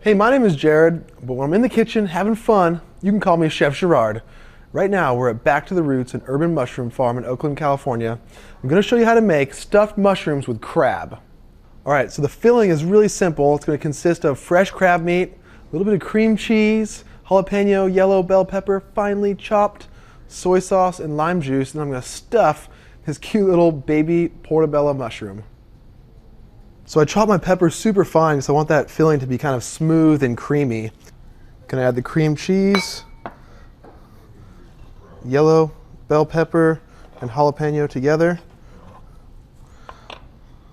Hey, my name is Jared, but when I'm in the kitchen having fun, you can call me Chef Gerard. Right now, we're at Back to the Roots, an urban mushroom farm in Oakland, California. I'm going to show you how to make stuffed mushrooms with crab. All right, so the filling is really simple. It's going to consist of fresh crab meat, a little bit of cream cheese, jalapeno, yellow bell pepper, finely chopped, soy sauce, and lime juice, and I'm going to stuff this cute little baby portobello mushroom. So I chop my peppers super fine because I want that filling to be kind of smooth and creamy. Gonna add the cream cheese, yellow bell pepper, and jalapeno together.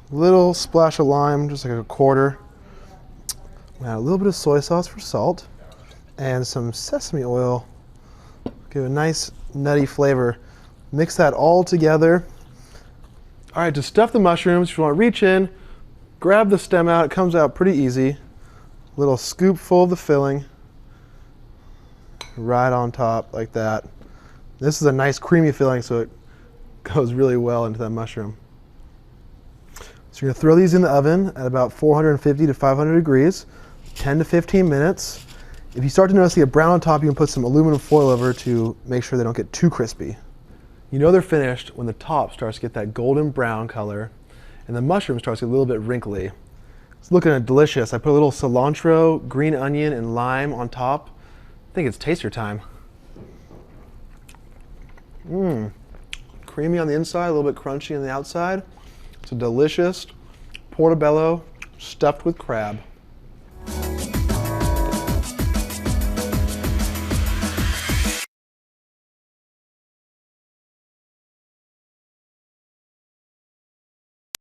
Little splash of lime, just like a quarter. Add a little bit of soy sauce for salt, and some sesame oil. Give a nice nutty flavor. Mix that all together. All right, to stuff the mushrooms, if you want to reach in, grab the stem out. It comes out pretty easy. Little scoop full of the filling. Right on top like that. This is a nice creamy filling, so it goes really well into that mushroom. So you're gonna throw these in the oven at about 450 to 500 degrees, 10 to 15 minutes. If you start to notice they get brown on top, you can put some aluminum foil over to make sure they don't get too crispy. You know they're finished when the top starts to get that golden brown color and the mushroom starts to get a little bit wrinkly. It's looking delicious. I put a little cilantro, green onion, and lime on top. I think it's taster time. Creamy on the inside, a little bit crunchy on the outside. It's a delicious portobello stuffed with crab.